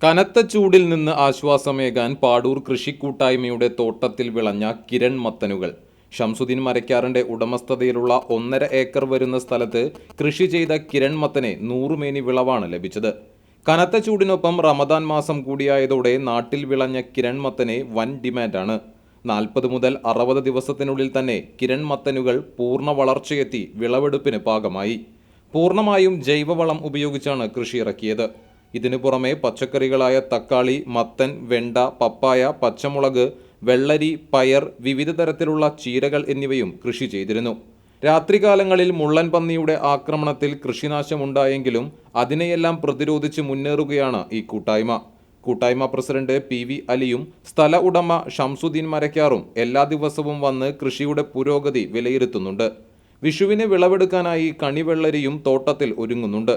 കനത്ത ചൂടിൽ നിന്ന് ആശ്വാസമേകാൻ പാടൂർ കൃഷിക്കൂട്ടായ്മയുടെ തോട്ടത്തിൽ വിളഞ്ഞ കിരൺ മത്തനുകൾ. ഷംസുദ്ദീൻ മരക്കാറിന്റെ ഉടമസ്ഥതയിലുള്ള 1.5 ഏക്കർ വരുന്ന സ്ഥലത്ത് കൃഷി ചെയ്ത കിരൺ മത്തനെ 100 മേനി വിളവാണ് ലഭിച്ചത്. കനത്ത ചൂടിനൊപ്പം റമദാൻ മാസം കൂടിയായതോടെ നാട്ടിൽ വിളഞ്ഞ കിരൺ മത്തനെ വൻ ഡിമാൻഡാണ്. 40 മുതൽ 60 ദിവസത്തിനുള്ളിൽ തന്നെ കിരൺ മത്തനുകൾ പൂർണ്ണ വളർച്ചയെത്തി വിളവെടുപ്പിന് പാകമായി. പൂർണ്ണമായും ജൈവവളം ഉപയോഗിച്ചാണ് കൃഷി ഇറക്കിയത്. ഇതിനു പുറമെ പച്ചക്കറികളായ തക്കാളി, മത്തൻ, വെണ്ട, പപ്പായ, പച്ചമുളക്, വെള്ളരി, പയർ, വിവിധ തരത്തിലുള്ള ചീരകൾ എന്നിവയും കൃഷി ചെയ്തിരുന്നു. രാത്രികാലങ്ങളിൽ മുള്ളൻ പന്നിയുടെ ആക്രമണത്തിൽ കൃഷിനാശമുണ്ടായെങ്കിലും അതിനെയെല്ലാം പ്രതിരോധിച്ച് മുന്നേറുകയാണ് ഈ കൂട്ടായ്മ പ്രസിഡന്റ് PV അലിയും സ്ഥല ഉടമ ഷംസുദ്ദീൻ മരക്കാറും എല്ലാ ദിവസവും വന്ന് കൃഷിയുടെ പുരോഗതി വിലയിരുത്തുന്നുണ്ട്. വിഷുവിന് വിളവെടുക്കാനായി കണിവെള്ളരിയും തോട്ടത്തിൽ ഒരുങ്ങുന്നുണ്ട്.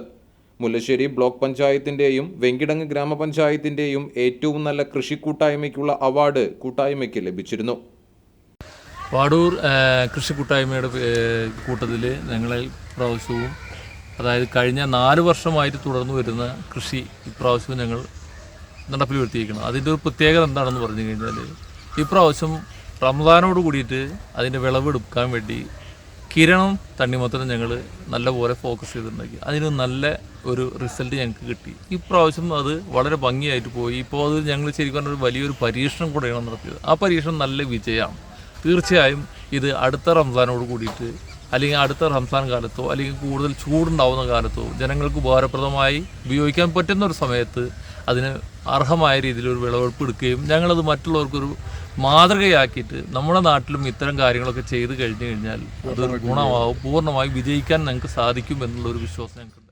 മുല്ലശ്ശേരി ബ്ലോക്ക് പഞ്ചായത്തിൻ്റെയും വെങ്കിടങ്ങ് ഗ്രാമപഞ്ചായത്തിൻ്റെയും ഏറ്റവും നല്ല കൃഷിക്കൂട്ടായ്മയ്ക്കുള്ള അവാർഡ് കൂട്ടായ്മയ്ക്ക് ലഭിച്ചിരുന്നു. പാടൂർ കൃഷിക്കൂട്ടായ്മയുടെ കൂട്ടത്തിൽ ഞങ്ങളെ ഇപ്രാവശ്യവും, അതായത് കഴിഞ്ഞ 4 വർഷമായിട്ട് തുടർന്നു വരുന്ന കൃഷി ഇപ്രാവശ്യവും ഞങ്ങൾ നടപ്പിൽ വരുത്തിയിരിക്കണം. അതിൻ്റെ ഒരു പ്രത്യേകത എന്താണെന്ന് പറഞ്ഞു കഴിഞ്ഞാൽ, ഇപ്രാവശ്യം റമദാനോട് കൂടിയിട്ട് അതിൻ്റെ വിളവെടുക്കാൻ വേണ്ടി കിരണം തണ്ണിമത്തനും ഞങ്ങൾ നല്ലപോലെ ഫോക്കസ് ചെയ്തിട്ടുണ്ടാക്കി. അതിന് നല്ല ഒരു റിസൾട്ട് ഞങ്ങൾക്ക് കിട്ടി. ഇപ്രാവശ്യം അത് വളരെ ഭംഗിയായിട്ട് പോയി. ഇപ്പോൾ അത് ഞങ്ങൾ ശരിക്കും പറഞ്ഞൊരു വലിയൊരു പരീക്ഷണം കൂടെയാണ് നടത്തിയത്. ആ പരീക്ഷണം നല്ല വിജയമാണ്. തീർച്ചയായും ഇത് അടുത്ത റംസാനോട് കൂടിയിട്ട്, അല്ലെങ്കിൽ അടുത്ത റംസാൻ കാലത്തോ അല്ലെങ്കിൽ കൂടുതൽ ചൂടുണ്ടാവുന്ന കാലത്തോ ജനങ്ങൾക്ക് ഉപകാരപ്രദമായി ഉപയോഗിക്കാൻ പറ്റുന്ന ഒരു സമയത്ത് അതിന് അർഹമായ രീതിയിൽ ഒരു വിളവെടുപ്പ് എടുക്കുകയും ഞങ്ങളത് മറ്റുള്ളവർക്കൊരു മാതൃകയാക്കിയിട്ട് നമ്മുടെ നാട്ടിലും ഇത്തരം കാര്യങ്ങളൊക്കെ ചെയ്ത് കഴിഞ്ഞു കഴിഞ്ഞാൽ അതൊരു ഗുണമാവും, പൂർണ്ണമായി വിജയിക്കാൻ ഞങ്ങൾക്ക് സാധിക്കും എന്നുള്ളൊരു വിശ്വാസം ഞങ്ങൾക്ക്.